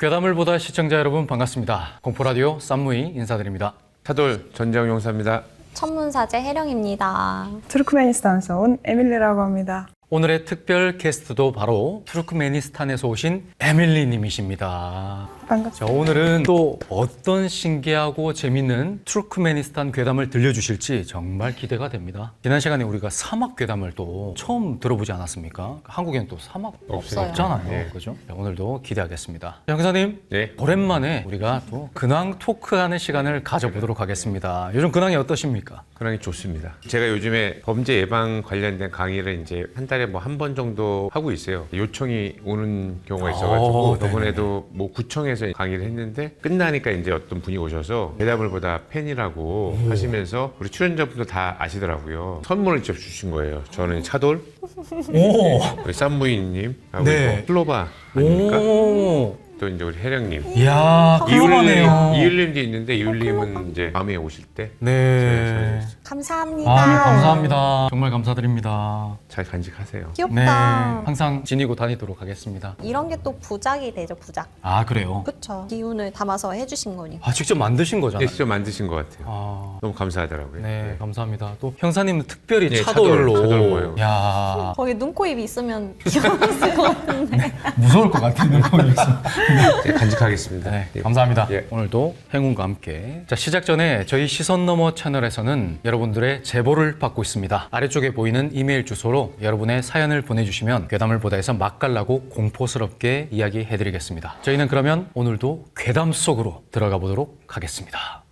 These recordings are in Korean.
괴담을 보다 시청자 여러분 반갑습니다. 공포라디오 쌈무이 인사드립니다. 차돌 전재영 용사입니다. 천문사제 혜령입니다. 투르크메니스탄에서 온 에밀리라고 합니다. 오늘의 특별 게스트도 바로 투르크메니스탄에서 오신 에밀리 님이십니다. 반갑습니다. 자, 오늘은 또 어떤 신기하고 재밌는 투르크메니스탄 괴담을 들려주실지 정말 기대가 됩니다. 지난 시간에 우리가 사막 괴담을 또 처음 들어보지 않았습니까? 한국에는 또 사막 없어요. 없잖아요. 네. 그죠? 자, 오늘도 기대하겠습니다. 형사님, 네. 오랜만에 우리가 또 근황 토크하는 시간을 가져보도록 하겠습니다. 요즘 근황이 어떠십니까? 근황이 좋습니다. 제가 요즘에 범죄 예방 관련된 강의를 이제 한 달에 뭐 한 번 정도 하고 있어요. 요청이 오는 경우가 있어가지고 네네. 이번에도 뭐 구청에서 강의를 했는데 끝나니까 이제 어떤 분이 오셔서 괴담을 보다 팬이라고 하시면서 우리 출연자분들 다 아시더라고요. 선물을 직접 주신 거예요. 저는 차돌, 오! 우리 쌈무이님, 하고 네. 플로바 아닙니까? 오! 또 이제 우리 혜령님. 이야, 훌륭하네요. 이율님도 있는데 이율님은 이제 다음에 오실 때 네. 감사합니다. 아, 감사합니다. 정말 감사드립니다. 잘 간직하세요. 네. 귀엽다. 항상 지니고 다니도록 하겠습니다. 이런 게 또 부작이 되죠, 부작. 아, 그래요? 그쵸. 기운을 담아서 해주신 거니까. 아, 직접 만드신 네, 거잖아요. 직접 만드신 것 같아요. 아, 너무 감사하더라고요. 네, 감사합니다. 또 형사님은 특별히 네, 차돌로. 차돌 모양. 야, 거기 눈, 코, 입 있으면 귀여웠을 것 같은데. 무서울 것 같은 거있어 네, 간직하겠습니다. 네, 예. 감사합니다. 예. 오늘도 행운과 함께. 자, 시작 전에 저희 시선 너머 채널에서는 여러분들의 제보를 받고 있습니다. 아래쪽에 보이는 이메일 주소로 여러분의 사연을 보내주시면 괴담을 보다에서 맛깔나고 공포스럽게 이야기해드리겠습니다. 저희는 그러면 오늘도 괴담 속으로 들어가 보도록 하겠습니다.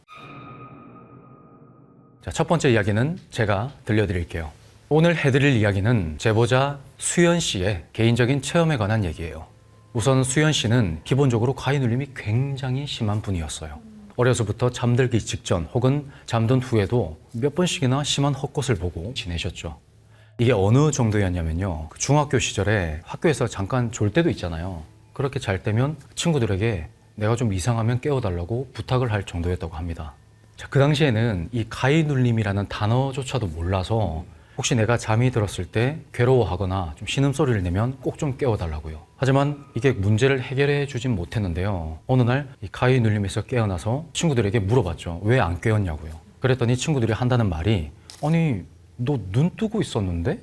자, 첫 번째 이야기는 제가 들려드릴게요. 오늘 해드릴 이야기는 제보자 수연 씨의 개인적인 체험에 관한 얘기예요. 우선 수연 씨는 기본적으로 과위 눌림이 굉장히 심한 분이었어요. 어려서부터 잠들기 직전 혹은 잠든 후에도 몇 번씩이나 심한 헛것을 보고 지내셨죠. 이게 어느 정도였냐면요. 그 중학교 시절에 학교에서 잠깐 졸 때도 있잖아요. 그렇게 잘 때면 친구들에게 내가 좀 이상하면 깨워달라고 부탁을 할 정도였다고 합니다. 자, 그 당시에는 이 가위 눌림이라는 단어조차도 몰라서 혹시 내가 잠이 들었을 때 괴로워하거나 좀 신음소리를 내면 꼭 좀 깨워달라고요. 하지만 이게 문제를 해결해 주진 못했는데요. 어느 날 이 가위 눌림에서 깨어나서 친구들에게 물어봤죠. 왜 안 깨웠냐고요. 그랬더니 친구들이 한다는 말이 아니 너 눈 뜨고 있었는데?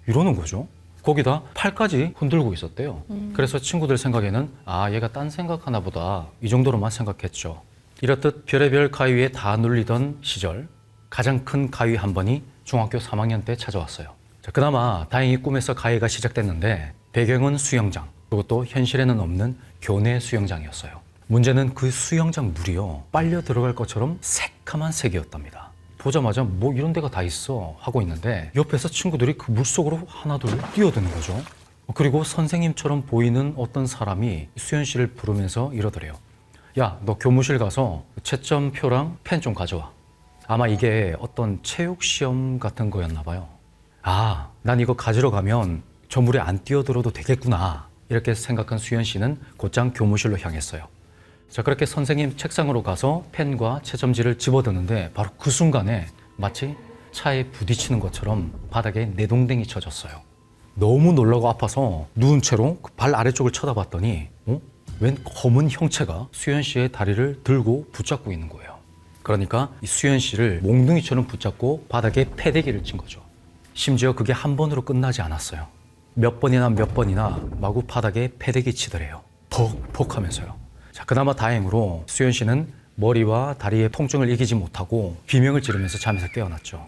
이러는 거죠. 거기다 팔까지 흔들고 있었대요. 그래서 친구들 생각에는 아 얘가 딴 생각하나 보다 이 정도로만 생각했죠. 이렇듯 별의별 가위에 다 눌리던 시절 가장 큰 가위 한 번이 중학교 3학년 때 찾아왔어요. 자, 그나마 다행히 꿈에서 가위가 시작됐는데 배경은 수영장, 그것도 현실에는 없는 교내 수영장이었어요. 문제는 그 수영장 물이요 빨려 들어갈 것처럼 새카만 색이었답니다. 보자마자 뭐 이런 데가 다 있어 하고 있는데 옆에서 친구들이 그 물속으로 하나둘 뛰어드는 거죠. 그리고 선생님처럼 보이는 어떤 사람이 수연 씨를 부르면서 이러더래요. 야, 너 교무실 가서 채점표랑 펜 좀 가져와. 아마 이게 어떤 체육 시험 같은 거였나 봐요. 아, 난 이거 가지러 가면 저 물에 안 뛰어들어도 되겠구나. 이렇게 생각한 수연 씨는 곧장 교무실로 향했어요. 자, 그렇게 선생님 책상으로 가서 펜과 채점지를 집어드는데 바로 그 순간에 마치 차에 부딪히는 것처럼 바닥에 내동댕이 쳐졌어요. 너무 놀라고 아파서 누운 채로 그 발 아래쪽을 쳐다봤더니 웬 검은 형체가 수연 씨의 다리를 들고 붙잡고 있는 거예요. 그러니까 이 수연 씨를 몽둥이처럼 붙잡고 바닥에 패대기를 친 거죠. 심지어 그게 한 번으로 끝나지 않았어요. 몇 번이나 마구 바닥에 패대기 치더래요. 퍽퍽 하면서요. 자, 그나마 다행으로 수연 씨는 머리와 다리의 통증을 이기지 못하고 비명을 지르면서 잠에서 깨어났죠.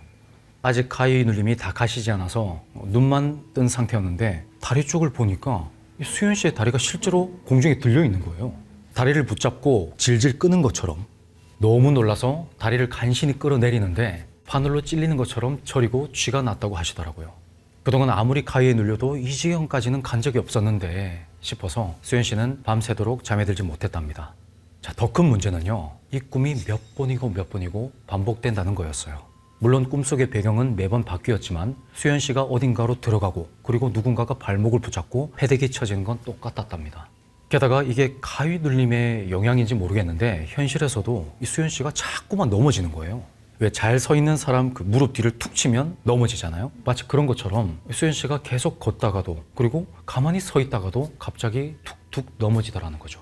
아직 가위 눌림이 다 가시지 않아서 눈만 뜬 상태였는데 다리 쪽을 보니까 이 수연 씨의 다리가 실제로 공중에 들려 있는 거예요. 다리를 붙잡고 질질 끄는 것처럼. 너무 놀라서 다리를 간신히 끌어내리는데 바늘로 찔리는 것처럼 저리고 쥐가 났다고 하시더라고요. 그동안 아무리 가위에 눌려도 이 지경까지는 간 적이 없었는데 싶어서 수연 씨는 밤새도록 잠에 들지 못했답니다. 자, 더 큰 문제는요. 이 꿈이 몇 번이고 반복된다는 거였어요. 물론 꿈속의 배경은 매번 바뀌었지만 수연 씨가 어딘가로 들어가고 그리고 누군가가 발목을 붙잡고 패대기 쳐지는 건 똑같았답니다. 게다가 이게 가위 눌림의 영향인지 모르겠는데 현실에서도 이 수연 씨가 자꾸만 넘어지는 거예요. 왜 잘 서 있는 사람 그 무릎 뒤를 툭 치면 넘어지잖아요. 마치 그런 것처럼 수연 씨가 계속 걷다가도 그리고 가만히 서 있다가도 갑자기 툭툭 넘어지더라는 거죠.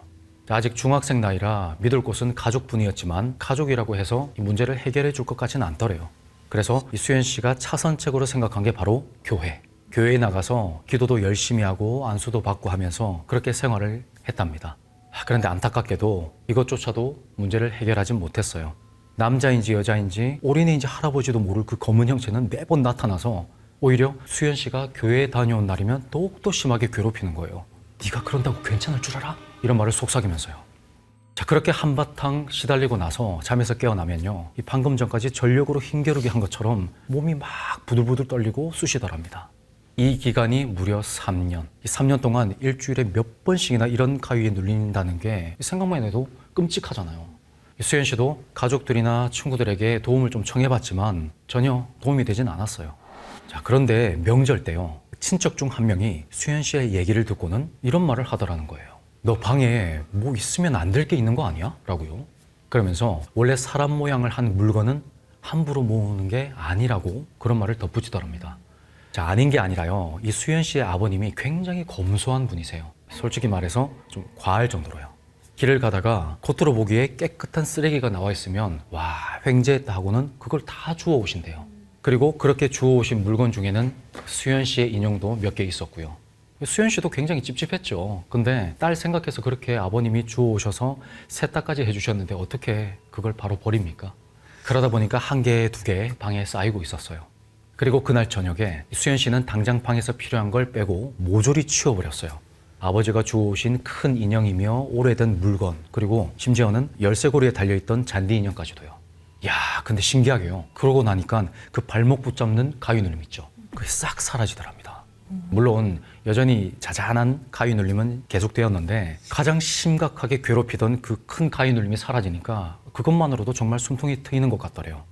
아직 중학생 나이라 믿을 곳은 가족뿐이었지만 가족이라고 해서 이 문제를 해결해 줄 것 같지는 않더래요. 그래서 이 수연 씨가 차선책으로 생각한 게 바로 교회. 교회에 나가서 기도도 열심히 하고 안수도 받고 하면서 그렇게 생활을 했답니다. 그런데 안타깝게도 이것조차도 문제를 해결하지 못했어요. 남자인지 여자인지 어린애인지 할아버지도 모를 그 검은 형체는 매번 나타나서 오히려 수연 씨가 교회에 다녀온 날이면 더욱더 심하게 괴롭히는 거예요. 네가 그런다고 괜찮을 줄 알아? 이런 말을 속삭이면서요. 자, 그렇게 한바탕 시달리고 나서 잠에서 깨어나면요, 이 방금 전까지 전력으로 힘겨루기 한 것처럼 몸이 막 부들부들 떨리고 쑤시더랍니다. 이 기간이 무려 3년. 이 3년 동안 일주일에 몇 번씩이나 이런 가위에 눌린다는 게 생각만 해도 끔찍하잖아요. 수연 씨도 가족들이나 친구들에게 도움을 좀 청해봤지만 전혀 도움이 되진 않았어요. 자, 그런데 명절 때요, 친척 중 한 명이 수연 씨의 얘기를 듣고는 이런 말을 하더라는 거예요. 너 방에 뭐 있으면 안 될 게 있는 거 아니야? 라고요. 그러면서 원래 사람 모양을 한 물건은 함부로 모으는 게 아니라고 그런 말을 덧붙이더랍니다. 자, 아닌 게 아니라요, 이 수연 씨의 아버님이 굉장히 검소한 분이세요. 솔직히 말해서 좀 과할 정도로요. 길을 가다가 겉으로 보기에 깨끗한 쓰레기가 나와 있으면 와, 횡재했다 하고는 그걸 다 주워 오신대요. 그리고 그렇게 주워 오신 물건 중에는 수연 씨의 인형도 몇 개 있었고요. 수연 씨도 굉장히 찝찝했죠. 근데 딸 생각해서 그렇게 아버님이 주워 오셔서 세탁까지 해주셨는데 어떻게 그걸 바로 버립니까? 그러다 보니까 한 개, 두 개 방에 쌓이고 있었어요. 그리고 그날 저녁에 수연 씨는 당장 방에서 필요한 걸 빼고 모조리 치워버렸어요. 아버지가 주워오신 큰 인형이며 오래된 물건, 그리고 심지어는 열쇠고리에 달려있던 잔디 인형까지도요. 야, 근데 신기하게요, 그러고 나니까 그 발목 붙잡는 가위 눌림 있죠, 그게 싹 사라지더랍니다. 물론 여전히 자잘한 가위 눌림은 계속되었는데 가장 심각하게 괴롭히던 그 큰 가위 눌림이 사라지니까 그것만으로도 정말 숨통이 트이는 것 같더래요.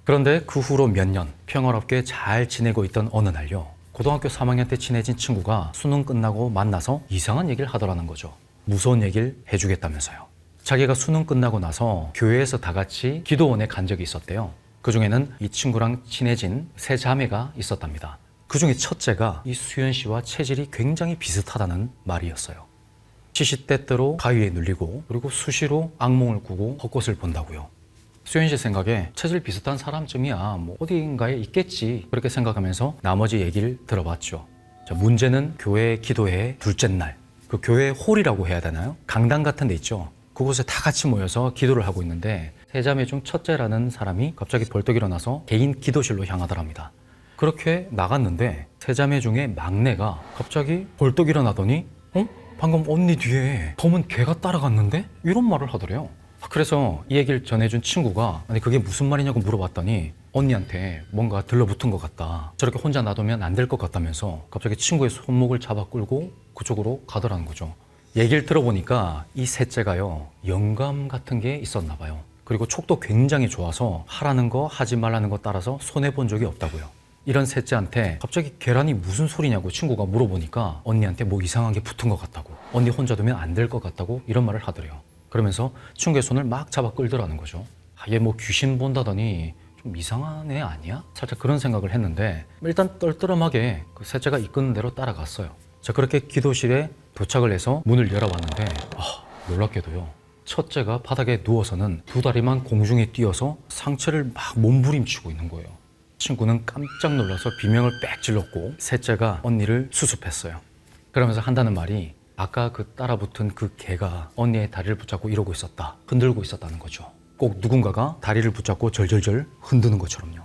그런데 그 후로 몇 년 평화롭게 잘 지내고 있던 어느 날요, 고등학교 3학년 때 친해진 친구가 수능 끝나고 만나서 이상한 얘기를 하더라는 거죠. 무서운 얘기를 해주겠다면서요. 자기가 수능 끝나고 나서 교회에서 다 같이 기도원에 간 적이 있었대요. 그중에는 이 친구랑 친해진 세 자매가 있었답니다. 그중에 첫째가 이 수연 씨와 체질이 굉장히 비슷하다는 말이었어요. 시시때때로 가위에 눌리고 그리고 수시로 악몽을 꾸고 헛것을 본다고요. 수연 씨 생각에 체질 비슷한 사람쯤이야 뭐 어딘가에 있겠지, 그렇게 생각하면서 나머지 얘기를 들어봤죠. 자, 문제는 교회 기도회 둘째 날, 그 교회 홀이라고 해야 되나요? 강당 같은 데 있죠. 그곳에 다 같이 모여서 기도를 하고 있는데 세 자매 중 첫째라는 사람이 갑자기 벌떡 일어나서 개인 기도실로 향하더랍니다. 그렇게 나갔는데 세 자매 중에 막내가 갑자기 벌떡 일어나더니 방금 언니 뒤에 검은 개가 따라갔는데? 이런 말을 하더래요. 그래서 이 얘기를 전해준 친구가 아니 그게 무슨 말이냐고 물어봤더니 언니한테 뭔가 들러붙은 것 같다, 저렇게 혼자 놔두면 안 될 것 같다면서 갑자기 친구의 손목을 잡아 끌고 그쪽으로 가더라는 거죠. 얘기를 들어보니까 이 셋째가요, 영감 같은 게 있었나 봐요. 그리고 촉도 굉장히 좋아서 하라는 거 하지 말라는 거 따라서 손해본 적이 없다고요. 이런 셋째한테 갑자기 계란이 무슨 소리냐고 친구가 물어보니까 언니한테 뭐 이상한 게 붙은 것 같다고, 언니 혼자 두면 안 될 것 같다고 이런 말을 하더래요. 그러면서 친구의 손을 막 잡아 끌더라는 거죠. 얘 뭐 귀신 본다더니 좀 이상한 애 아니야? 살짝 그런 생각을 했는데 일단 떨떠름하게 그 셋째가 이끄는 대로 따라갔어요. 자, 그렇게 기도실에 도착을 해서 문을 열어봤는데 놀랍게도요, 첫째가 바닥에 누워서는 두 다리만 공중에 띄어서 상체를 막 몸부림치고 있는 거예요. 친구는 깜짝 놀라서 비명을 빽 질렀고 셋째가 언니를 수습했어요. 그러면서 한다는 말이 아까 그 따라붙은 그 개가 언니의 다리를 붙잡고 이러고 있었다, 흔들고 있었다는 거죠. 꼭 누군가가 다리를 붙잡고 절절절 흔드는 것처럼요.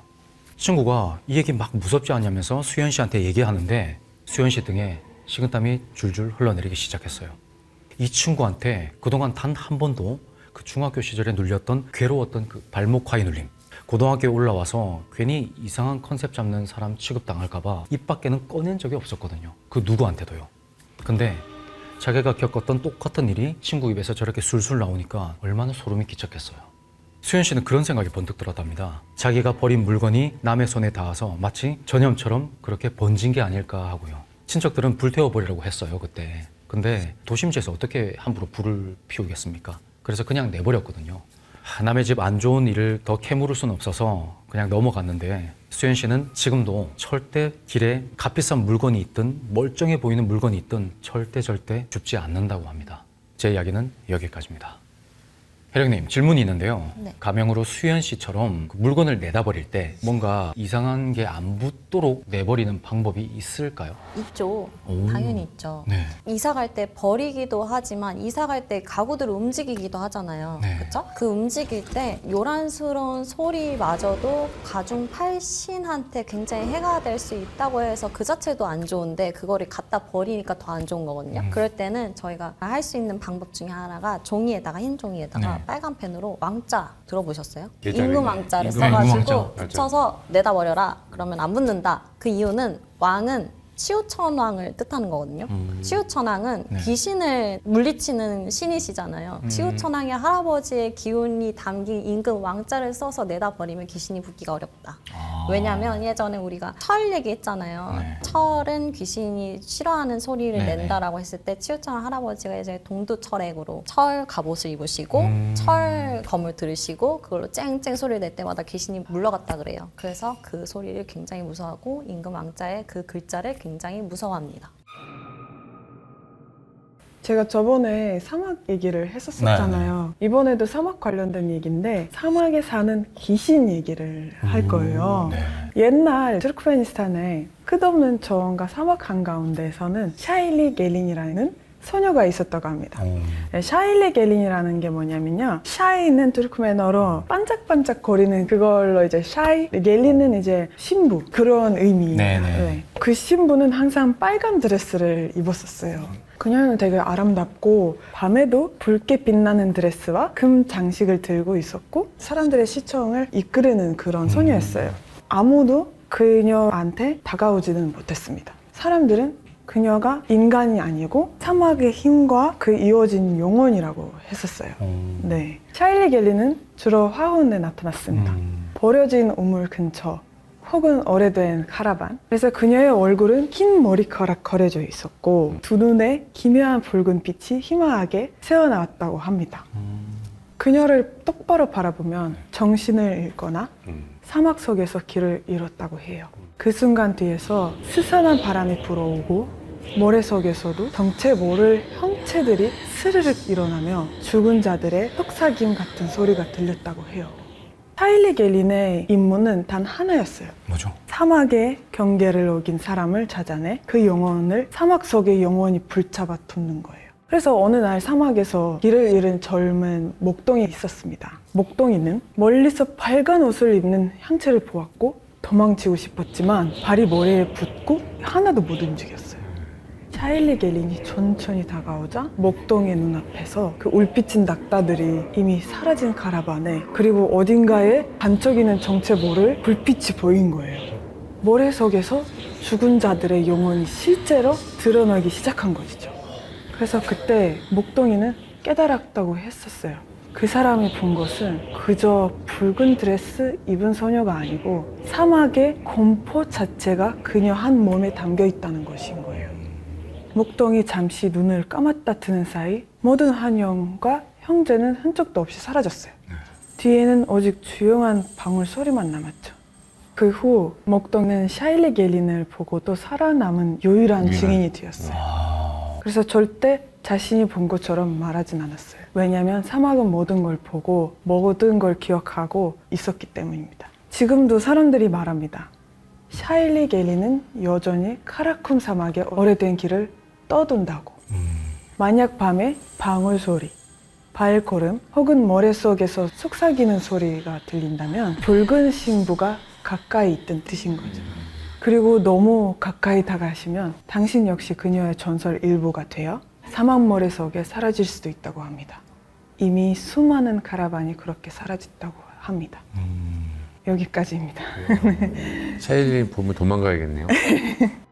친구가 이 얘기 막 무섭지 않냐면서 수연 씨한테 얘기하는데 수연 씨 등에 식은땀이 줄줄 흘러내리기 시작했어요. 이 친구한테 그동안 단 한 번도 그 중학교 시절에 눌렸던 괴로웠던 그 발목 가위 눌림, 고등학교에 올라와서 괜히 이상한 컨셉 잡는 사람 취급당할까 봐 입 밖에는 꺼낸 적이 없었거든요. 그 누구한테도요. 근데 자기가 겪었던 똑같은 일이 친구 입에서 저렇게 술술 나오니까 얼마나 소름이 끼쳤겠어요. 수연 씨는 그런 생각이 번뜩 들었답니다. 자기가 버린 물건이 남의 손에 닿아서 마치 전염처럼 그렇게 번진 게 아닐까 하고요. 친척들은 불태워버리라고 했어요, 그때. 근데 도심지에서 어떻게 함부로 불을 피우겠습니까? 그래서 그냥 내버렸거든요. 남의 집 안 좋은 일을 더 캐물을 수는 없어서 그냥 넘어갔는데 수연 씨는 지금도 절대 길에 값비싼 물건이 있든 멀쩡해 보이는 물건이 있든 절대 줍지 않는다고 합니다. 제 이야기는 여기까지입니다. 혜령님, 질문이 있는데요. 네. 가명으로 수연 씨처럼 그 물건을 내다 버릴 때 뭔가 이상한 게 안 붙도록 내버리는 방법이 있을까요? 있죠. 오. 당연히 있죠. 네. 이사 갈 때 버리기도 하지만 이사 갈 때 가구들을 움직이기도 하잖아요. 네. 그렇죠? 그 움직일 때 요란스러운 소리마저도 가중 팔신한테 굉장히 해가 될 수 있다고 해서 그 자체도 안 좋은데 그거를 갖다 버리니까 더 안 좋은 거거든요. 그럴 때는 저희가 할 수 있는 방법 중에 하나가 종이에다가 흰 종이에다가 네. 빨간 펜으로 왕자 들어보셨어요? 예전에 임금 왕자를 임금 왕자. 써가지고 맞아. 붙여서 내다 버려라. 그러면 안 붙는다. 그 이유는 왕은 치우천왕을 뜻하는 거거든요. 치우천왕은 네. 귀신을 물리치는 신이시잖아요. 치우천왕의 할아버지의 기운이 담긴 임금 왕자를 써서 내다 버리면 귀신이 붙기가 어렵다. 왜냐하면 예전에 우리가 철 얘기했잖아요. 네. 철은 귀신이 싫어하는 소리를 네네. 낸다라고 했을 때 치우천왕 할아버지가 이제 동두철액으로 철 갑옷을 입으시고 철 검을 들으시고 그걸로 쨍쨍 소리를 낼 때마다 귀신이 물러갔다 그래요. 그래서 그 소리를 굉장히 무서워하고 임금 왕자의 그 글자를 굉장히 무서워합니다. 제가 저번에 사막 얘기를 했었잖아요. 이번에도 사막 관련된 얘기인데 사막에 사는 귀신 얘기를 할 거예요. 네. 옛날 투르크메니스탄에 끝없는 저원과 사막 한가운데에서는 샤일리 겔린이라는 소녀가 있었다고 합니다. 샤일리 겔린이라는 게 뭐냐면요. 샤이는 투르크메너로 반짝반짝 거리는 그걸로 이제 샤이, 겔린은 이제 신부 그런 의미예요. 네네. 네. 그 신부는 항상 빨간 드레스를 입었었어요. 그녀는 되게 아름답고 밤에도 붉게 빛나는 드레스와 금 장식을 들고 있었고 사람들의 시청을 이끄는 그런 소녀였어요. 아무도 그녀한테 다가오지는 못했습니다. 사람들은 그녀가 인간이 아니고 사막의 힘과 그 이어진 영혼이라고 했었어요. 네. 샤일리 겔리는 주로 화혼에 나타났습니다. 버려진 우물 근처 혹은 오래된 카라반. 그래서 그녀의 얼굴은 흰 머리카락 걸해져 있었고 두 눈에 기묘한 붉은 빛이 희망하게 새어나왔다고 합니다. 그녀를 똑바로 바라보면 정신을 잃거나 사막 속에서 길을 잃었다고 해요. 그 순간 뒤에서 스산한 바람이 불어오고 모래 속에서도 정체 모를 형체들이 스르륵 일어나며 죽은 자들의 속삭임 같은 소리가 들렸다고 해요. 샤일리 겔린의 임무는 단 하나였어요. 뭐죠? 사막의 경계를 어긴 사람을 찾아내 그 영혼을 사막 속에 영원히 붙잡아 두는 거예요. 그래서 어느 날 사막에서 길을 잃은 젊은 목동이 있었습니다. 목동이는 멀리서 빨간 옷을 입는 형체를 보았고 도망치고 싶었지만 발이 모래에 붙고 하나도 못 움직였어요. 샤일리 겔린이 천천히 다가오자 목동의 눈앞에서 그 울빛진 낙타들이 이미 사라진 카라반에 그리고 어딘가에 반짝이는 정체 모를 불빛이 보인 거예요. 모래 속에서 죽은 자들의 영혼이 실제로 드러나기 시작한 것이죠. 그래서 그때 목동이는 깨달았다고 했었어요. 그 사람이 본 것은 그저 붉은 드레스 입은 소녀가 아니고 사막의 공포 자체가 그녀 한 몸에 담겨 있다는 것인 거예요. 목동이 잠시 눈을 감았다 뜨는 사이 모든 환영과 형제는 흔적도 없이 사라졌어요. 뒤에는 오직 조용한 방울 소리만 남았죠. 그 후 목동은 샤일리 겔린을 보고 또 살아남은 유일한 증인이 되었어요. 그래서 절대 자신이 본 것처럼 말하진 않았어요. 왜냐하면 사막은 모든 걸 보고 모든 걸 기억하고 있었기 때문입니다. 지금도 사람들이 말합니다. 샤일리 겔린은 여전히 카라쿰 사막의 오래된 길을 떠돈다고. 만약 밤에 방울 소리, 발걸음 혹은 모래 속에서 속삭이는 소리가 들린다면 붉은 신부가 가까이 있던 뜻인 거죠. 그리고 너무 가까이 다가시면 당신 역시 그녀의 전설 일부가 되어 사막 모래 속에 사라질 수도 있다고 합니다. 이미 수많은 카라반이 그렇게 사라졌다고 합니다. 여기까지입니다. 샤일리 보면 도망가야겠네요.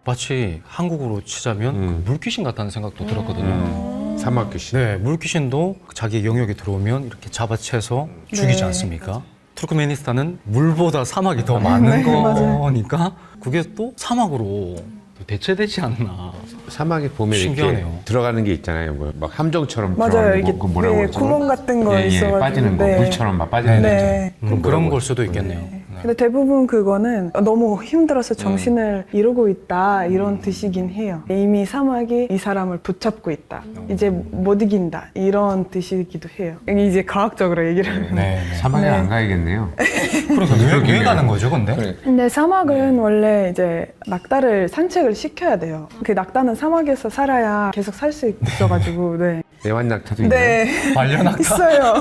마치 한국으로 치자면 그 물귀신 같다는 생각도 들었거든요. 사막 귀신. 네, 물귀신도 자기 영역에 들어오면 이렇게 잡아채서 죽이지 네, 않습니까? 투르크메니스탄은 물보다 사막이 더 많은 거니까 그게 또 사막으로 대체되지 않나. 사막에 보면 신기하네요. 이렇게 들어가는 게 있잖아요. 뭐 막 함정처럼 맞아요. 들어가는 이게 거, 그 뭐라고 네, 그러죠? 구멍 같은 거 예, 예, 있어가지고 빠지는 거, 네. 물처럼 막 빠지는 거. 네. 그럼 그런 걸 수도 있겠네요. 네. 근데 대부분 그거는 너무 힘들어서 정신을 잃고 있다 이런 뜻이긴 해요. 이미 사막이 이 사람을 붙잡고 있다. 이제 못 이긴다 이런 뜻이기도 해요. 이제 과학적으로 얘기를 하면. 네. 사막에 네. 안 가야겠네요. 그러니까 왜 가는 거죠, 근데? 근데 사막은 원래 이제 낙타를 산책을 시켜야 돼요. 그 낙타는 사막에서 살아야 계속 살 수 있어가지고 네. 애완낙타도 있나요? 네. 반려낙타? 있어요.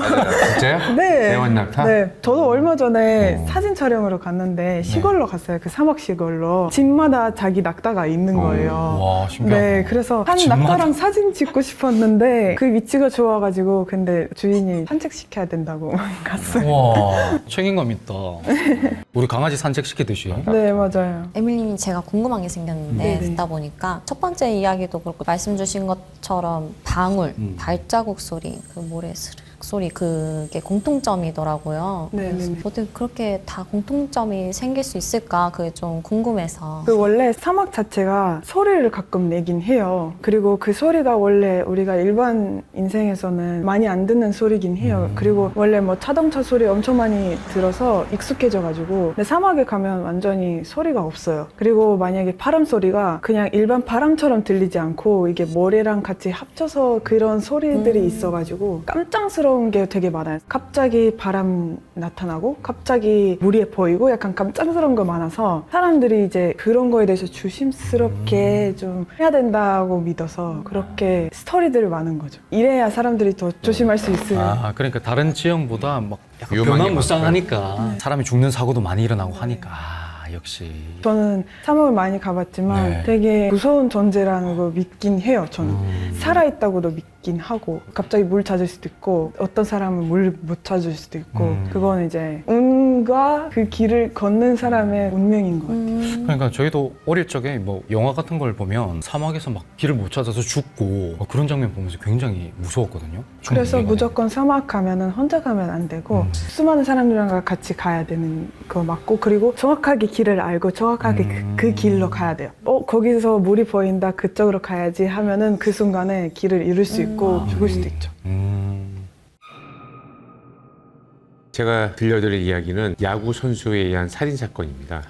진짜요? 네. 애완낙타? 네. 저도 얼마 전에 사진 촬영으로 갔는데 시골로 갔어요. 그 사막 시골로. 집마다 자기 낙타가 있는 거예요. 와, 신기하다. 네, 그래서 한 집마다? 낙타랑 사진 찍고 싶었는데 그 위치가 좋아가지고 근데 주인이 산책시켜야 된다고 갔어요. 와, 책임감 있다. 우리 강아지 산책시키듯이. 네, 맞아요. 에밀리님 제가 궁금한 게 생겼는데 네네. 듣다 보니까 첫 번째 이야기도 그렇고 말씀 주신 것처럼 방울, 발자국 소리, 그 모래 스르륵 소리 그게 공통점이더라고요. 네네. 어떻게 그렇게 다 공통점이 생길 수 있을까 그게 좀 궁금해서. 그 원래 사막 자체가 소리를 가끔 내긴 해요. 그리고 그 소리가 원래 우리가 일반 인생에서는 많이 안 듣는 소리긴 해요. 그리고 원래 뭐 자동차 소리 엄청 많이 들어서 익숙해져가지고 근데 사막에 가면 완전히 소리가 없어요. 그리고 만약에 바람 소리가 그냥 일반 바람처럼 들리지 않고 이게 모래랑 같이 합쳐서 그런 소리들이 있어가지고 깜짝스러운 게 되게 많아요. 갑자기 바람 나타나고 갑자기 물이 보이고 약간 깜짝스러운 거 많아서 사람들이 이제 그런 거에 대해서 조심스럽게 좀 해야 된다고 믿어서 그렇게 스토리들이 많은 거죠. 이래야 사람들이 더 조심할 수 있어요. 아, 그러니까 다른 지형보다 막 약간 위험한 게 변화무쌍하니까 사람이 죽는 사고도 많이 일어나고 하니까. 아, 역시. 저는 사막을 많이 가봤지만 네. 되게 무서운 존재라는 걸 믿긴 해요. 저는 살아있다고도 믿긴 하고 갑자기 물 찾을 수도 있고 어떤 사람은 물 못 찾을 수도 있고 그건 이제 운과 그 길을 걷는 사람의 운명인 것 같아요. 그러니까 저희도 어릴 적에 뭐 영화 같은 걸 보면 사막에서 막 길을 못 찾아서 죽고 막 그런 장면 보면서 굉장히 무서웠거든요. 그래서 중국에 무조건 사막 가면은 혼자 가면 안 되고 수많은 사람들과 같이 가야 되는 거 맞고 그리고 정확하게 길을 알고 정확하게 그 길로 가야 돼요. 거기서 물이 보인다 그쪽으로 가야지 하면은 그 순간에 길을 잃을 수 있고 죽을 수도 있죠. 제가 들려드릴 이야기는 야구 선수에 의한 살인 사건입니다.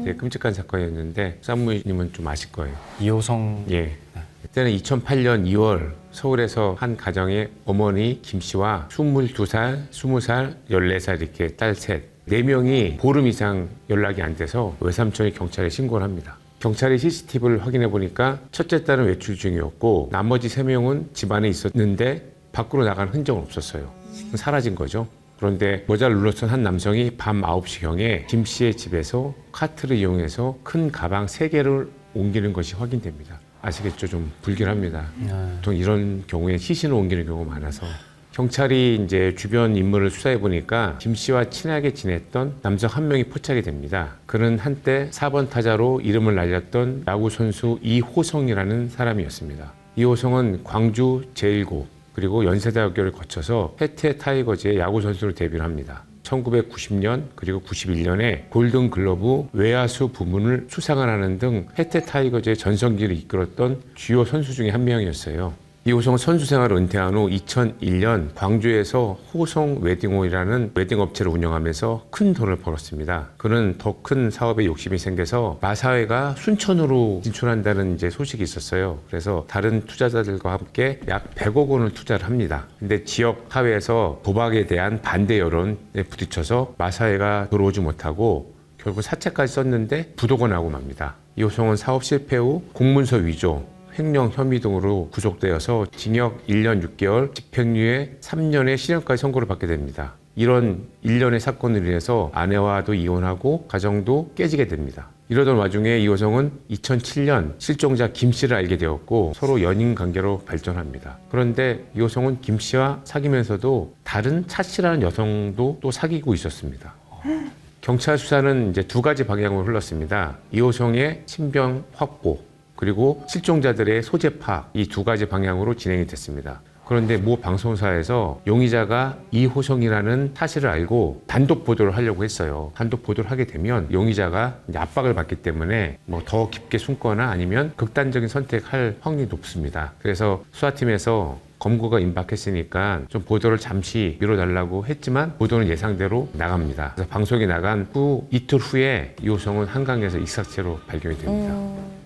되게 끔찍한 사건이었는데 쌈무님은 좀 아실 거예요. 이호성. 예. 그때는 2008년 2월 서울에서 한 가정의 어머니 김 씨와 22살, 20살, 14살 이렇게 딸 셋, 4명이 보름 이상 연락이 안 돼서 외삼촌이 경찰에 신고를 합니다. 경찰이 CCTV를 확인해 보니까 첫째 딸은 외출 중이었고 나머지 3명은 집 안에 있었는데 밖으로 나간 흔적은 없었어요. 사라진 거죠. 그런데 모자를 눌러선 한 남성이 밤 9시경에 김 씨의 집에서 카트를 이용해서 큰 가방 3개를 옮기는 것이 확인됩니다. 아시겠죠? 좀 불길합니다. 보통 이런 경우에 시신을 옮기는 경우가 많아서 경찰이 이제 주변 인물을 수사해 보니까 김 씨와 친하게 지냈던 남성 한 명이 포착이 됩니다. 그는 한때 4번 타자로 이름을 날렸던 야구 선수 이호성이라는 사람이었습니다. 이호성은 광주 제1고 그리고 연세대학교를 거쳐서 혜태 타이거즈의 야구 선수로 데뷔를 합니다. 1990년 그리고 91년에 골든글러브 외야수 부문을 수상을 하는 등 혜태 타이거즈의 전성기를 이끌었던 주요 선수 중에 한 명이었어요. 이호성은 선수 생활을 은퇴한 후 2001년 광주에서 호성 웨딩홀이라는 웨딩 업체를 운영하면서 큰 돈을 벌었습니다. 그는 더 큰 사업에 욕심이 생겨서 마사회가 순천으로 진출한다는 이제 소식이 있었어요. 그래서 다른 투자자들과 함께 약 100억 원을 투자를 합니다. 근데 지역 사회에서 도박에 대한 반대 여론에 부딪혀서 마사회가 들어오지 못하고 결국 사채까지 썼는데 부도가 나고 맙니다. 이호성은 사업 실패 후 공문서 위조, 횡령 혐의 등으로 구속되어서 징역 1년 6개월, 집행유예 3년의 실형까지 선고를 받게 됩니다. 이런 일련의 사건으로 인해서 아내와도 이혼하고 가정도 깨지게 됩니다. 이러던 와중에 이호성은 2007년 실종자 김 씨를 알게 되었고 서로 연인 관계로 발전합니다. 그런데 이호성은 김 씨와 사귀면서도 다른 차 씨라는 여성도 또 사귀고 있었습니다. 경찰 수사는 이제 2가지 방향으로 흘렀습니다. 이호성의 신병 확보, 그리고 실종자들의 소재 파악 이 2가지 방향으로 진행이 됐습니다. 그런데 모 방송사에서 용의자가 이호성이라는 사실을 알고 단독 보도를 하려고 했어요. 단독 보도를 하게 되면 용의자가 이제 압박을 받기 때문에 뭐 더 깊게 숨거나 아니면 극단적인 선택할 확률이 높습니다. 그래서 수사팀에서 검거가 임박했으니까 좀 보도를 잠시 미뤄달라고 했지만 보도는 예상대로 나갑니다. 그래서 방송이 나간 후 이틀 후에 이호성은 한강에서 익사체로 발견이 됩니다.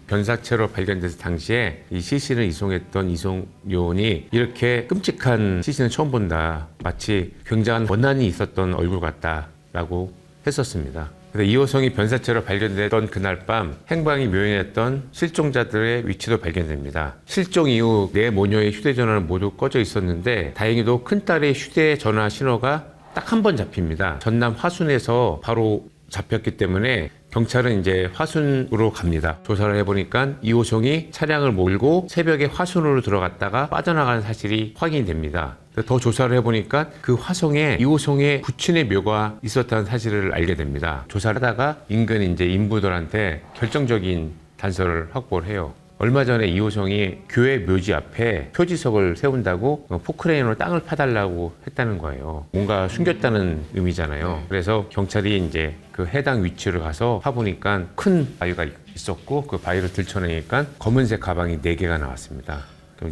변사체로 발견돼서 당시에 이 시신을 이송했던 이송 요원이 이렇게 끔찍한 시신을 처음 본다. 마치 굉장한 원한이 있었던 얼굴 같다라고 했었습니다. 그래서 이호성이 변사체로 발견됐던 그날 밤 행방이 묘연했던 실종자들의 위치도 발견됩니다. 실종 이후 네 모녀의 휴대전화는 모두 꺼져 있었는데 다행히도 큰딸의 휴대전화 신호가 딱 한 번 잡힙니다. 전남 화순에서 바로 잡혔기 때문에 경찰은 이제 화순으로 갑니다. 조사를 해보니까 이호성이 차량을 몰고 새벽에 화순으로 들어갔다가 빠져나가는 사실이 확인이 됩니다. 더 조사를 해보니까 그 화성에 이호성의 부친의 묘가 있었다는 사실을 알게 됩니다. 조사를 하다가 인근 이제 인부들한테 결정적인 단서를 확보를 해요. 얼마 전에 이호성이 교회 묘지 앞에 표지석을 세운다고 포크레인으로 땅을 파달라고 했다는 거예요. 뭔가 숨겼다는 의미잖아요. 그래서 경찰이 이제 그 해당 위치를 가서 파보니까 큰 바위가 있었고 그 바위를 들춰내니까 검은색 가방이 4개가 나왔습니다.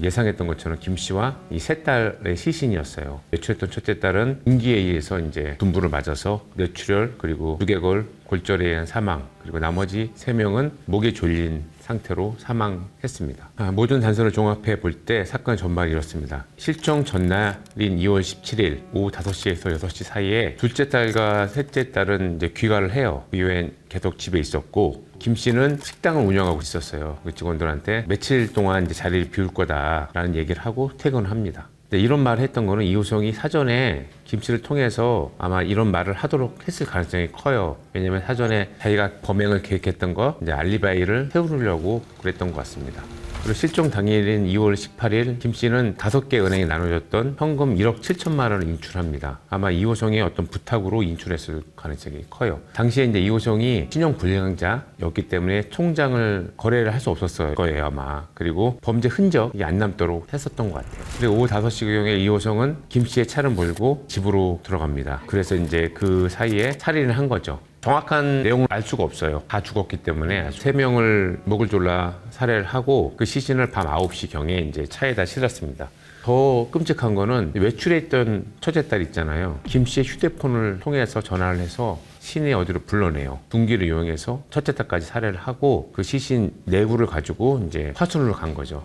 예상했던 것처럼 김 씨와 이 세 딸의 시신이었어요. 뇌출했던 첫째 딸은 인기에 의해서 이제 둔부를 맞아서 뇌출혈 그리고 두개골 골절에 의한 사망 그리고 나머지 3명은 목에 졸린 상태로 사망했습니다. 모든 단서를 종합해 볼 때 사건의 전말이 이렇습니다. 실종 전날인 2월 17일 오후 5시에서 6시 사이에 둘째 딸과 셋째 딸은 이제 귀가를 해요. 이후엔 계속 집에 있었고 김 씨는 식당을 운영하고 있었어요. 그 직원들한테 며칠 동안 이제 자리를 비울 거다라는 얘기를 하고 퇴근을 합니다. 이런 말을 했던 거는 이호성이 사전에 김 씨를 통해서 아마 이런 말을 하도록 했을 가능성이 커요. 왜냐면 사전에 자기가 범행을 계획했던 거 이제 알리바이를 세우려고 그랬던 것 같습니다. 그리고 실종 당일인 2월 18일 김 씨는 5개 은행에 나눠줬던 현금 1억 7천만 원을 인출합니다. 아마 이호성의 어떤 부탁으로 인출했을 가능성이 커요. 당시에 이제 이호성이 신용 불량자였기 때문에 통장을 거래를 할 수 없었을 거예요 아마. 그리고 범죄 흔적이 안 남도록 했었던 것 같아요. 그리고 오후 5시경에 이호성은 김 씨의 차를 몰고 집으로 들어갑니다. 그래서 이제 그 사이에 살인을 한 거죠. 정확한 내용을 알 수가 없어요. 다 죽었기 때문에 3명을 목을 졸라 살해를 하고 그 시신을 밤 9시경에 이제 차에다 실었습니다. 더 끔찍한 거는 외출해 있던 첫째 딸 있잖아요. 김 씨의 휴대폰을 통해서 전화를 해서 시내 어디로 불러내요. 둔기를 이용해서 첫째 딸까지 살해를 하고 그 시신 내부를 가지고 이제 화순으로 간 거죠.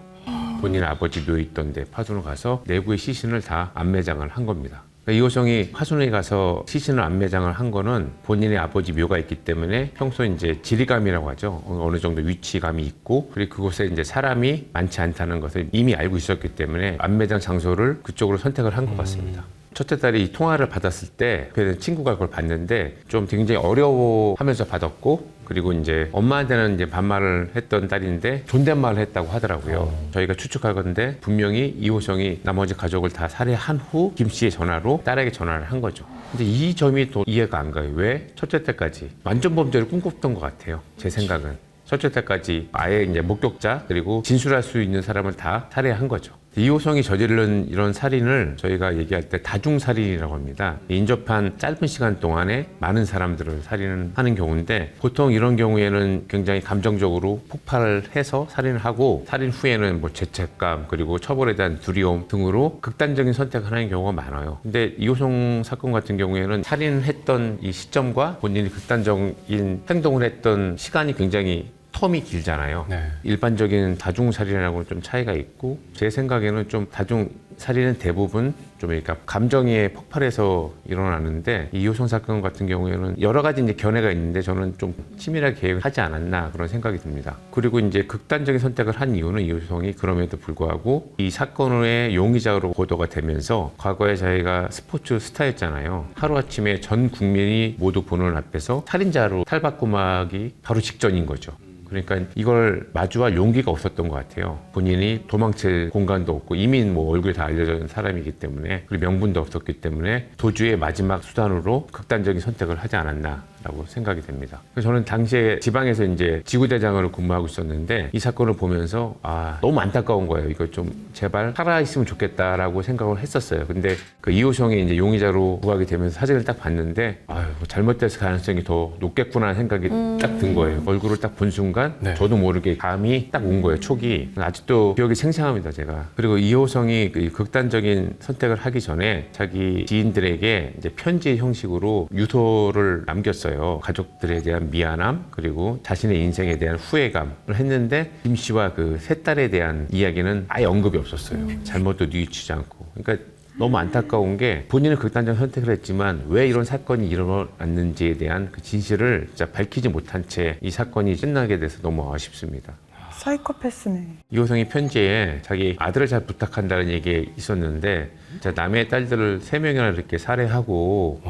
본인 아버지 묘에 있던데 파순으로 가서 내부의 시신을 다 안매장을 한 겁니다. 이호성이 화순에 가서 시신을 안매장을 한 거는 본인의 아버지 묘가 있기 때문에 평소 이제 지리감이라고 하죠. 어느 정도 위치감이 있고 그리고 그곳에 이제 사람이 많지 않다는 것을 이미 알고 있었기 때문에 안매장 장소를 그쪽으로 선택을 한 것 같습니다. 첫째 딸이 이 통화를 받았을 때 그 친구가 그걸 봤는데 좀 굉장히 어려워하면서 받았고 그리고 이제 엄마한테는 이제 반말을 했던 딸인데 존댓말을 했다고 하더라고요. 저희가 추측할 건데 분명히 이호성이 나머지 가족을 다 살해한 후 김 씨의 전화로 딸에게 전화를 한 거죠. 근데 이 점이 또 이해가 안 가요. 왜 첫째 때까지 완전 범죄를 꿈꿨던 것 같아요. 제 생각은 첫째 때까지 아예 이제 목격자 그리고 진술할 수 있는 사람을 다 살해한 거죠. 이호성이 저지른 이런 살인을 저희가 얘기할 때 다중살인이라고 합니다. 인접한 짧은 시간 동안에 많은 사람들을 살인하는 경우인데 보통 이런 경우에는 굉장히 감정적으로 폭발을 해서 살인을 하고 살인 후에는 뭐 죄책감 그리고 처벌에 대한 두려움 등으로 극단적인 선택을 하는 경우가 많아요. 근데 이호성 사건 같은 경우에는 살인했던 이 시점과 본인이 극단적인 행동을 했던 시간이 굉장히 텀이 길잖아요. 네. 일반적인 다중살인하고는 좀 차이가 있고 제 생각에는 좀 다중살인은 대부분 좀 그러니까 감정에 폭발해서 일어나는데 이 이호성 사건 같은 경우에는 여러 가지 이제 견해가 있는데 저는 좀 치밀하게 계획을 하지 않았나 그런 생각이 듭니다. 그리고 이제 극단적인 선택을 한 이유는 이호성이 그럼에도 불구하고 이 사건의 용의자로 보도가 되면서 과거에 자기가 스포츠 스타였잖아요. 하루아침에 전 국민이 모두 보는 앞에서 살인자로 탈바꿈하기 바로 직전인 거죠. 그러니까 이걸 마주할 용기가 없었던 것 같아요. 본인이 도망칠 공간도 없고 이미 뭐 얼굴이 다 알려진 사람이기 때문에 그리고 명분도 없었기 때문에 도주의 마지막 수단으로 극단적인 선택을 하지 않았나 라고 생각이 됩니다. 그래서 저는 당시에 지방에서 이제 지구대장으로 근무하고 있었는데 이 사건을 보면서 너무 안타까운 거예요. 이거 좀 제발 살아있으면 좋겠다라고 생각을 했었어요. 근데 그 이호성이 이제 용의자로 부각이 되면서 사진을 딱 봤는데 잘못됐을 가능성이 더 높겠구나 생각이 딱 든 거예요. 얼굴을 딱 본 순간 네. 저도 모르게 감이 딱 온 거예요. 촉이. 아직도 기억이 생생합니다. 제가. 그리고 이호성이 그 극단적인 선택을 하기 전에 자기 지인들에게 이제 편지 형식으로 유서를 남겼어요. 가족들에 대한 미안함 그리고 자신의 인생에 대한 후회감을 했는데 김 씨와 그 세 딸에 대한 이야기는 아예 언급이 없었어요. 잘못도 뉘우치지 않고. 그러니까 너무 안타까운 게 본인은 극단적 선택을 했지만 왜 이런 사건이 일어났는지에 대한 그 진실을 진짜 밝히지 못한 채 이 사건이 끝나게 돼서 너무 아쉽습니다. 사이코패스네. 이호성이 편지에 자기 아들을 잘 부탁한다는 얘기 있었는데 진짜 남의 딸들을 3명이나 이렇게 살해하고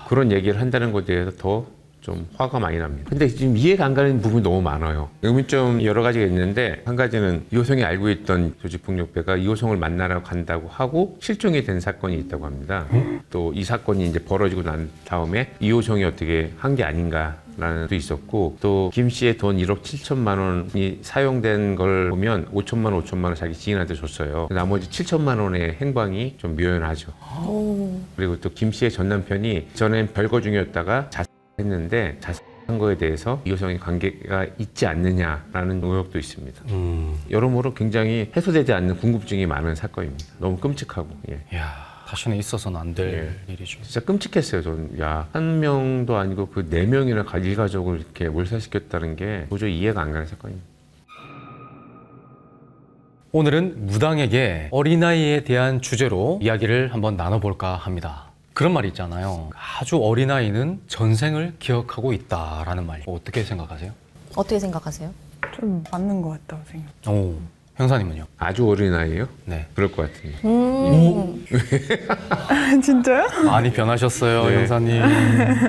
그런 얘기를 한다는 것에 대해서 더 좀 화가 많이 납니다. 근데 지금 이해가 안 가는 부분이 너무 많아요. 의문점 여러 가지가 있는데 한 가지는 이호성이 알고 있던 조직폭력배가 이호성을 만나러 간다고 하고 실종이 된 사건이 있다고 합니다. 또 이 사건이 이제 벌어지고 난 다음에 이호성이 어떻게 한 게 아닌가라는 것도 있었고 또 김 씨의 돈 1억 7천만 원이 사용된 걸 보면 5천만 원 자기 지인한테 줬어요. 나머지 7천만 원의 행방이 좀 묘연하죠. 그리고 또 김 씨의 전 남편이 전엔 별거 중이었다가 했는데 자살한 거에 대해서 이호성이 관계가 있지 않느냐라는 의혹도 있습니다. 여러모로 굉장히 해소되지 않는 궁금증이 많은 사건입니다. 너무 끔찍하고. 예. 이야, 다시는 있어서는 안 될 일이죠. 진짜 끔찍했어요. 저는 한 명도 아니고 그 4명이나 일가족을 이렇게 몰살시켰다는 게 도저히 이해가 안 가는 사건입니다. 오늘은 무당에게 어린아이에 대한 주제로 이야기를 한번 나눠볼까 합니다. 그런 말이 있잖아요. 아주 어린아이는 전생을 기억하고 있다라는 말. 어떻게 생각하세요? 어떻게 생각하세요? 좀 맞는 것 같다고 생각. 오, 형사님은요? 아주 어린 아이예요? 네. 그럴 것 같은데. 진짜요? 많이 변하셨어요, 네. 형사님.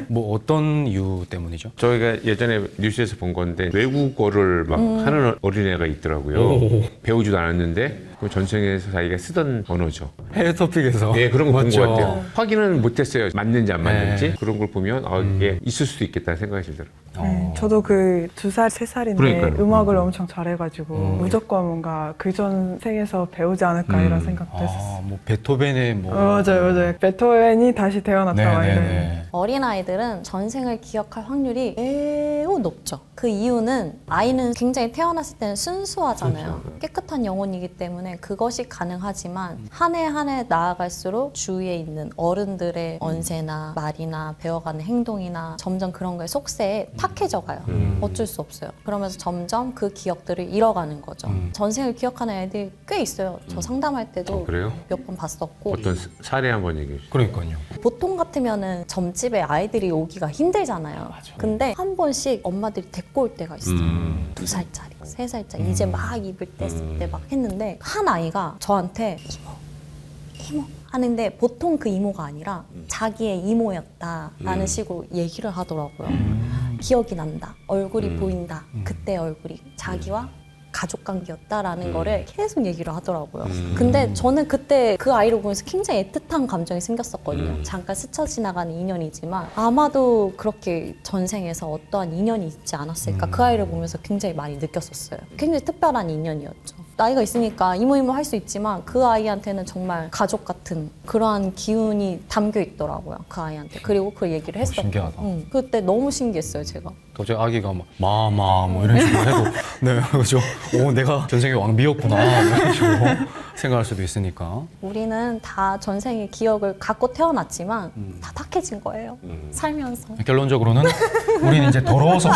뭐 어떤 이유 때문이죠? 저희가 예전에 뉴스에서 본 건데 외국어를 막 하는 어린애가 있더라고요. 배우지도 않았는데 그 전생에서 자기가 쓰던 언어죠. 해외 토픽에서. 네, 그런 거 본 것 맞죠? 같아요. 확인은 못했어요. 맞는지 안 맞는지. 네. 그런 걸 보면 이게 있을 수도 있겠다는 생각이 들더라고요. 네, 저도 그 2살, 3살인데 그러니까요. 음악을 엄청 잘해가지고 무조건 뭔가 그전 생에서 배우지 않을까 이런 생각도 했었어요. 뭐 베토벤의 뭐. 맞아요. 베토벤이 다시 태어났다 막 이런. 네네네. 어린아이들은 전생을 기억할 확률이 매우 높죠. 그 이유는 아이는 굉장히 태어났을 때는 순수하잖아요. 깨끗한 영혼이기 때문에 그것이 가능하지만 한 해 한 해 나아갈수록 주위에 있는 어른들의 언세나 말이나 배워가는 행동이나 점점 그런 거에 속세에 탁해져 가요. 어쩔 수 없어요. 그러면서 점점 그 기억들을 잃어가는 거죠. 전생을 기억하는 애들이 꽤 있어요. 저 상담할 때도 그래요? 몇 번 봤었고 어떤 사례 한번 얘기해 주세요. 그러니까요. 보통 같으면은 점집에 아이들이 오기가 힘들잖아요. 근데 한 번씩 엄마들이 데리고 올 때가 있어요. 2살짜리, 3살짜리 이제 막 입을 뗐을 때 막 했는데 한 아이가 저한테 이모 하는데 보통 그 이모가 아니라 자기의 이모였다라는 식으로 얘기를 하더라고요. 기억이 난다. 얼굴이 보인다. 그때 얼굴이 자기와 가족 관계였다라는 거를 계속 얘기를 하더라고요. 근데 저는 그때 그 아이를 보면서 굉장히 애틋한 감정이 생겼었거든요. 잠깐 스쳐 지나가는 인연이지만 아마도 그렇게 전생에서 어떠한 인연이 있지 않았을까 그 아이를 보면서 굉장히 많이 느꼈었어요. 굉장히 특별한 인연이었죠. 나이가 있으니까 이모 할 수 있지만 그 아이한테는 정말 가족 같은 그러한 기운이 담겨 있더라고요. 그 아이한테. 그리고 그 얘기를 했었고. 신기하다. 그때 너무 신기했어요, 제가. 갑자기 아기가 막 마마 뭐 이런 식으로 해도 네, 그렇죠. 오, 내가 전생의 왕비였구나 이런 식으로 생각할 수도 있으니까. 우리는 다 전생의 기억을 갖고 태어났지만 다 탁해진 거예요. 살면서. 결론적으로는 우리는 이제 더러워서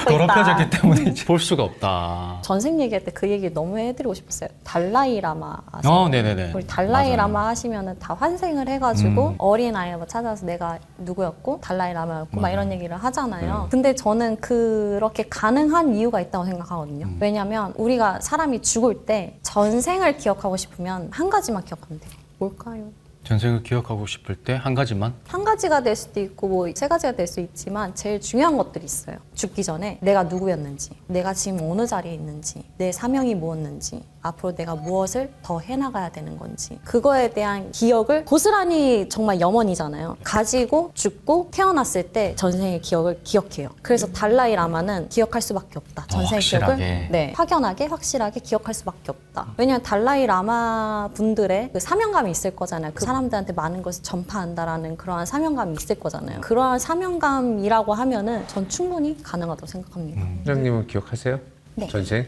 더럽혀졌기 때문에 이제 볼 수가 없다. 전생 얘기할 때 그 얘기 너무 해드리고 싶었어요. 달라이 라마 아세요? 네네네. 우리 달라이 맞아요. 라마 하시면은 다 환생을 해가지고 어린 아이를 뭐 찾아서 내가 누구였고 달라이 라마였고 막 이런 얘기를 하잖아요. 근데 저는 그렇게 가능한 이유가 있다고 생각하거든요. 왜냐면 우리가 사람이 죽을 때 전생을 기억하고 싶으면 한 가지만 기억하면 돼요. 뭘까요? 전생을 기억하고 싶을 때 한 가지만? 한 가지가 될 수도 있고 뭐 세 가지가 될 수 있지만 제일 중요한 것들이 있어요. 죽기 전에 내가 누구였는지, 내가 지금 어느 자리에 있는지, 내 사명이 무엇인지, 앞으로 내가 무엇을 더 해나가야 되는 건지, 그거에 대한 기억을 고스란히 정말 염원이잖아요. 가지고 죽고 태어났을 때 전생의 기억을 기억해요. 그래서 달라이 라마는 기억할 수밖에 없다. 전생의 기억을 확실하게. 네, 확연하게 확실하게 기억할 수밖에 없다. 왜냐하면 달라이 라마 분들의 그 사명감이 있을 거잖아요. 그 사람들한테 많은 것을 전파한다라는 그러한 사명감이 있을 거잖아요. 그러한 사명감이라고 하면은 전 충분히 가능하다고 생각합니다. 회장님은 기억하세요? 네. 전생?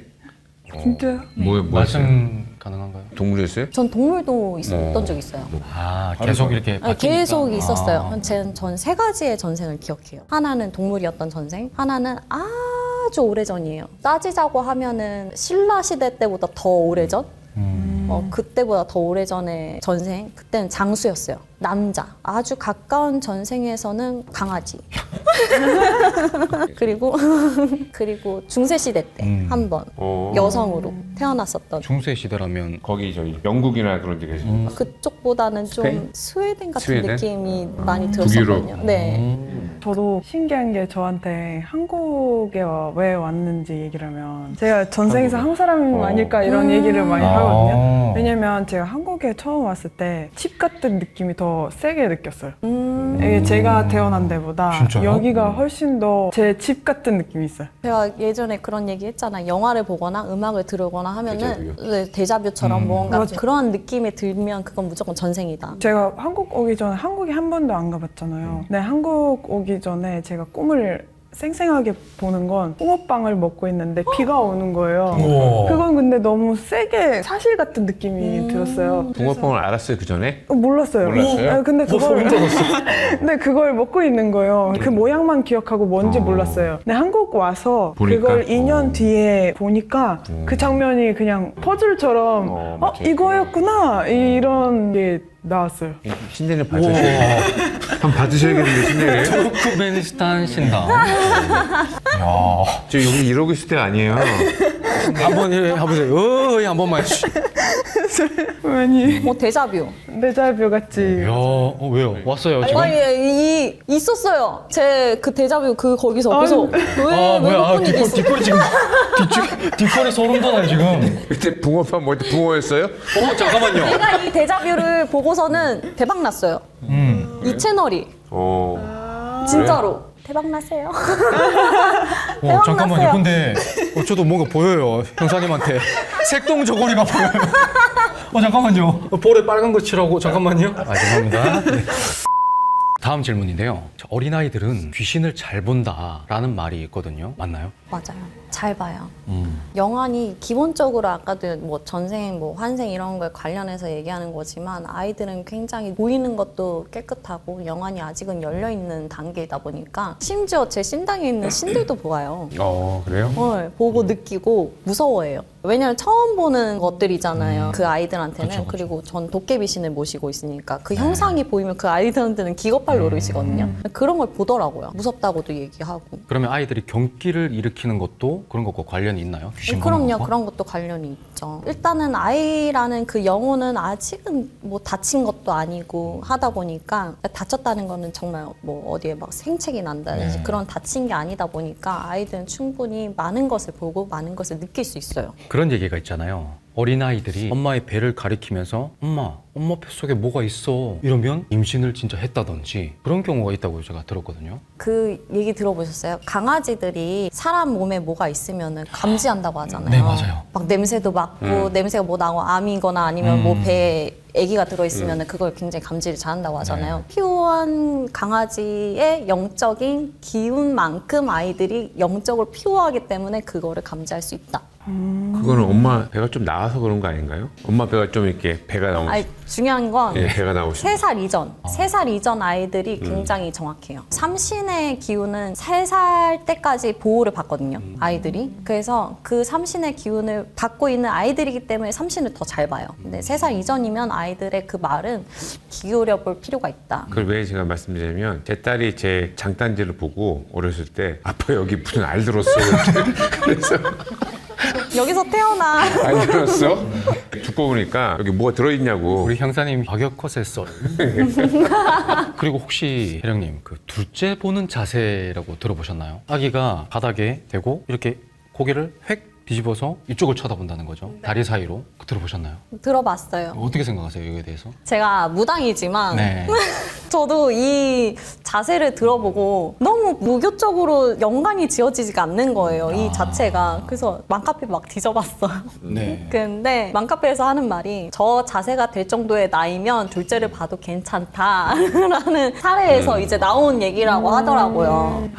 진짜요? 뭐였어요? 말씀 가능한가요? 동물이었어요? 전 동물도 있었던 적 있어요. 아, 계속 이렇게 아니, 계속 바뀌니까. 있었어요. 전 세 가지의 전생을 기억해요. 하나는 동물이었던 전생, 하나는 아주 오래전이에요. 따지자고 하면은 신라 시대 때보다 더 오래전? 그때보다 더 오래전의 전생, 그때는 장수였어요. 남자. 아주 가까운 전생에서는 강아지. 그리고 중세 시대 때 한 번 여성으로 태어났었던. 중세 시대라면 거기 저기 영국이나 그런 데 계세요? 그쪽보다는 좀 스페인? 스웨덴 같은 스웨덴? 느낌이 많이 북유럽. 들었었거든요. 네. 저도 신기한 게 저한테 한국에 왜 왔는지 얘기를 하면 제가 전생에서 한국 사람이 아닐까 이런 얘기를 많이 하거든요. 왜냐면 제가 한국에 처음 왔을 때 집 같은 느낌이 더 세게 느꼈어요. 이게 제가 태어난 데보다 진짜요? 여기가 훨씬 더 제 집 같은 느낌이 있어요. 제가 예전에 그런 얘기 했잖아요. 영화를 보거나 음악을 들어거나 하면은 네, 데자뷰처럼 뭔가 맞아. 그런 느낌이 들면 그건 무조건 전생이다. 제가 한국 오기 전에 한국에 한 번도 안 가봤잖아요. 근데 한국 오기 전에 제가 꿈을 생생하게 보는 건 붕어빵을 먹고 있는데 비가 오는 거예요. 우와. 그건 근데 너무 세게 사실 같은 느낌이 들었어요. 붕어빵을 알았어요 그 전에? 몰랐어요. 몰랐어요? 근데 근데 그걸 먹고 있는 거예요. 그 모양만 기억하고 뭔지 몰랐어요. 근데 한국 와서 보니까? 그걸 2년 뒤에 보니까 그 장면이 그냥 퍼즐처럼 맞아요. 이거였구나 이런 게 나왔어요. 신내를 받으셔야 돼요. 한번 받으셔야겠는데 신내를. 투르크메니스탄 신당. 야, 저 여기 이러고 있을 때가 아니에요. 한번 해보세요. 한 번만 해주세요. 아니 뭐 데자뷰. 데자뷰 같이. 야, 왜요? 왔어요 지금? 아니 있었어요. 제 그 데자뷰 그 거기서 그래서 왜 외국 분위기 있어? 뒷골이 지금 뒷골이 소름 돋아요 지금. 그때 붕어빵 뭐 붕어였어요? 잠깐만요. 제가 이 데자뷰를 보고서는 대박 났어요. 이 채널이 진짜로 대박 나세요. 대박 잠깐만요. 났어요. 근데 저도 뭔가 보여요 형사님한테 색동 저고리가 보여요. 잠깐만요. 볼에 빨간 거 칠하고 잠깐만요. 죄송합니다. 네. 다음 질문인데요. 어린아이들은 귀신을 잘 본다라는 말이 있거든요. 맞나요? 맞아요. 잘 봐요. 영안이 기본적으로 아까도 뭐 전생, 뭐 환생 이런 걸 관련해서 얘기하는 거지만 아이들은 굉장히 보이는 것도 깨끗하고 영안이 아직은 열려 있는 단계이다 보니까 심지어 제 신당에 있는 신들도 보아요. 그래요? 보고 느끼고 무서워해요. 왜냐면 처음 보는 것들이잖아요. 그 아이들한테는. 그쵸. 그리고 전 도깨비신을 모시고 있으니까 그 형상이 보이면 그 아이들한테는 기겁할 노릇이거든요. 그런 걸 보더라고요. 무섭다고도 얘기하고. 그러면 아이들이 경기를 일으키는 것도 그런 것과 관련이 있나요? 귀신 보는 그럼요. 것과? 그런 것도 관련이 있죠. 일단은 아이라는 그 영혼은 아직은 뭐 다친 것도 아니고 하다 보니까 다쳤다는 거는 정말 뭐 어디에 막 생책이 난다든지 그런 다친 게 아니다 보니까 아이들은 충분히 많은 것을 보고 많은 것을 느낄 수 있어요. 그런 얘기가 있잖아요. 어린아이들이 엄마의 배를 가리키면서 엄마 뱃속에 뭐가 있어 이러면 임신을 진짜 했다든지 그런 경우가 있다고 제가 들었거든요. 그 얘기 들어보셨어요? 강아지들이 사람 몸에 뭐가 있으면 감지한다고 하잖아요. 네, 맞아요. 막 냄새도 맡고 냄새가 뭐 나고 암이거나 아니면 뭐 배에 아기가 들어있으면 그걸 굉장히 감지를 잘한다고 하잖아요. 피오한 강아지의 영적인 기운만큼 아이들이 영적으로 피오하기 때문에 그거를 감지할 수 있다. 그거는 엄마 배가 좀 나와서 그런 거 아닌가요? 엄마 배가 좀 이렇게 배가 나오고 아니, 중요한 건 예, 배가 나오시고 3살 이전, 3살 이전 아이들이 굉장히 정확해요. 삼신의 기운은 3살 때까지 보호를 받거든요, 아이들이. 그래서 그 삼신의 기운을 받고 있는 아이들이기 때문에 삼신을 더 잘 봐요. 근데 3살 이전이면 아이들의 그 말은 기울여 볼 필요가 있다. 그걸 왜 제가 말씀드리면 제 딸이 제 장단지를 보고 어렸을 때 아빠 여기 무슨 알 들었어 그래서 여기서 태어나. 안 들었어? 듣고 보니까 여기 뭐가 들어있냐고. 우리 형사님 박역 컷의 썰. 그리고 혹시 혜령님 그 둘째 보는 자세라고 들어보셨나요? 아기가 바닥에 대고 이렇게 고개를 획 뒤집어서 이쪽을 쳐다본다는 거죠. 다리 사이로. 들어보셨나요? 들어봤어요. 어떻게 생각하세요 이거에 대해서? 제가 무당이지만 네. 저도 이 자세를 들어보고 너무 무교적으로 연관이 지어지지가 않는 거예요. 이 자체가. 그래서 맘카페 막 뒤져봤어요. 네. 근데 맘카페에서 하는 말이 저 자세가 될 정도의 나이면 둘째를 봐도 괜찮다라는 사례에서 이제 나온 얘기라고 하더라고요.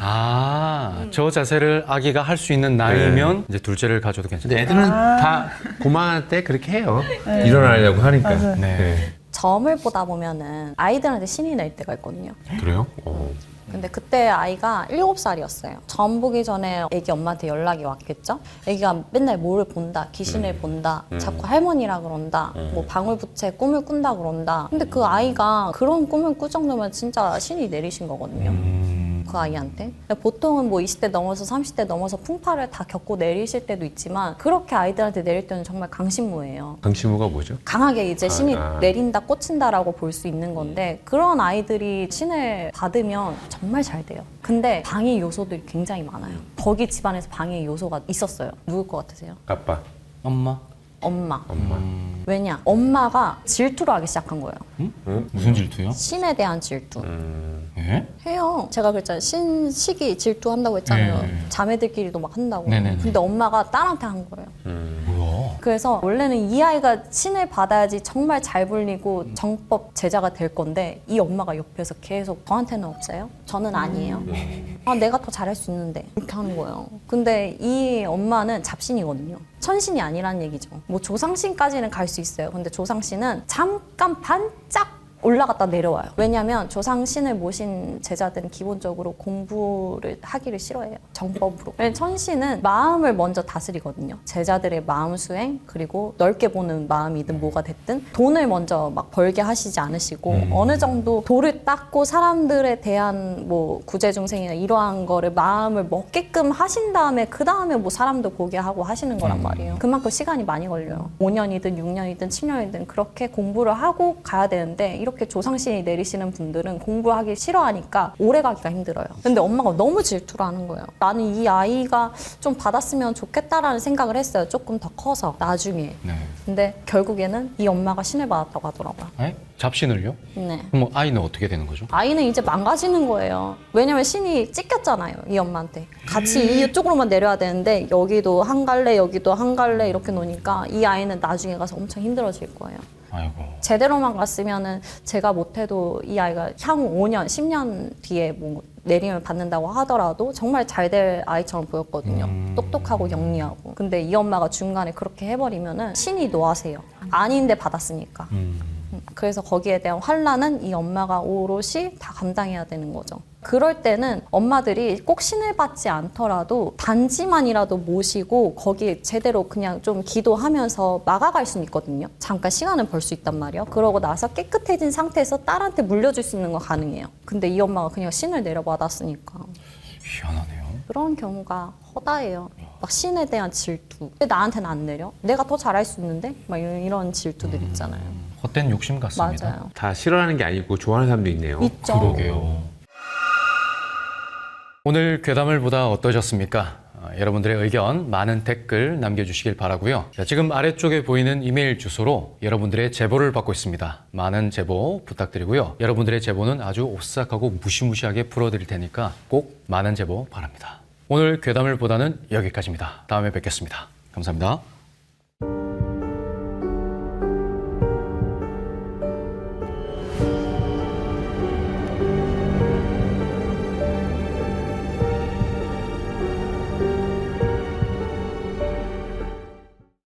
저 자세를 아기가 할 수 있는 나이면 이제 둘째를 가져도 괜찮다. 근데 애들은 다 고만할 때 그렇게 해요. 일어나려고 하니까. 맞아요. 네. 점을 보다 보면은 아이들한테 신이 날 때가 있거든요. 그래요? 근데 그때 아이가 7살이었어요. 점 보기 전에 애기 엄마한테 연락이 왔겠죠? 애기가 맨날 뭐를 본다, 귀신을 본다, 자꾸 할머니라 그런다, 뭐 방울부채 꿈을 꾼다 그런다. 근데 그 아이가 그런 꿈을 꿀 정도면 진짜 신이 내리신 거거든요. 그 아이한테. 보통은 뭐 20대 넘어서 30대 넘어서 풍파를 다 겪고 내리실 때도 있지만 그렇게 아이들한테 내릴 때는 정말 강신무예요. 강신무가 뭐죠? 강하게 이제 신이 아. 내린다, 꽂힌다라고 볼 수 있는 건데 그런 아이들이 신을 받으면 정말 잘 돼요. 근데 방해 요소들이 굉장히 많아요. 거기 집안에서 방해 요소가 있었어요. 누굴 것 같으세요? 아빠. 엄마? 엄마. 엄마. 왜냐? 엄마가 질투를 하기 시작한 거예요. 무슨 질투요? 신에 대한 질투. 예? 해요. 제가 그랬잖아요. 신식이 질투한다고 했잖아요. 네. 자매들끼리도 막 한다고. 네네네. 근데 엄마가 딸한테 한 거예요. 뭐야? 그래서 원래는 이 아이가 신을 받아야지 정말 잘 불리고 정법 제자가 될 건데 이 엄마가 옆에서 계속 저한테는 없어요? 저는 아니에요. 아, 내가 더 잘할 수 있는데 이렇게 하는 거예요. 근데 이 엄마는 잡신이거든요. 천신이 아니라는 얘기죠. 뭐 조상신까지는 갈 수 있어요. 근데 조상신은 잠깐 반짝 올라갔다 내려와요. 왜냐하면 조상신을 모신 제자들은 기본적으로 공부를 하기를 싫어해요. 정법으로. 왜냐면 천신은 마음을 먼저 다스리거든요. 제자들의 마음 수행 그리고 넓게 보는 마음이든 뭐가 됐든 돈을 먼저 막 벌게 하시지 않으시고 어느 정도 도를 닦고 사람들에 대한 뭐 구제중생이나 이러한 거를 마음을 먹게끔 하신 다음에 그 다음에 뭐 사람도 보게 하고 하시는 거란 말이에요. 그만큼 시간이 많이 걸려요. 5년이든 6년이든 7년이든 그렇게 공부를 하고 가야 되는데 이렇게 조상신이 내리시는 분들은 공부하기 싫어하니까 오래 가기가 힘들어요. 근데 엄마가 너무 질투를 하는 거예요. 나는 이 아이가 좀 받았으면 좋겠다라는 생각을 했어요. 조금 더 커서 나중에. 네. 근데 결국에는 이 엄마가 신을 받았다고 하더라고요. 에? 잡신을요? 네. 그럼 아이는 어떻게 되는 거죠? 아이는 이제 망가지는 거예요. 왜냐면 신이 찢겼잖아요. 이 엄마한테. 같이 이쪽으로만 내려야 되는데 여기도 한 갈래 여기도 한 갈래 이렇게 노니까 이 아이는 나중에 가서 엄청 힘들어질 거예요. 아이고. 제대로만 갔으면은 제가 못해도 이 아이가 향후 5년, 10년 뒤에 뭐 내림을 받는다고 하더라도 정말 잘 될 아이처럼 보였거든요. 똑똑하고 영리하고. 근데 이 엄마가 중간에 그렇게 해버리면은 신이 노하세요. 아닌데 받았으니까. 그래서 거기에 대한 환란은 이 엄마가 오롯이 다 감당해야 되는 거죠. 그럴 때는 엄마들이 꼭 신을 받지 않더라도 단지만이라도 모시고 거기에 제대로 그냥 좀 기도하면서 막아갈 수는 있거든요. 잠깐 시간을 벌 수 있단 말이에요. 그러고 나서 깨끗해진 상태에서 딸한테 물려줄 수 있는 건 가능해요. 근데 이 엄마가 그냥 신을 내려받았으니까 희한하네요. 그런 경우가 허다해요. 막 신에 대한 질투. 왜 나한테는 안 내려? 내가 더 잘할 수 있는데? 막 이런 질투들 있잖아요. 헛된 욕심 같습니다. 맞아요. 다 싫어하는 게 아니고 좋아하는 사람도 있네요. 있죠. 그러게요. 오늘 괴담을 보다 어떠셨습니까? 여러분들의 의견 많은 댓글 남겨주시길 바라고요. 자, 지금 아래쪽에 보이는 이메일 주소로 여러분들의 제보를 받고 있습니다. 많은 제보 부탁드리고요. 여러분들의 제보는 아주 오싹하고 무시무시하게 풀어드릴 테니까 꼭 많은 제보 바랍니다. 오늘 괴담을 보다는 여기까지입니다. 다음에 뵙겠습니다. 감사합니다.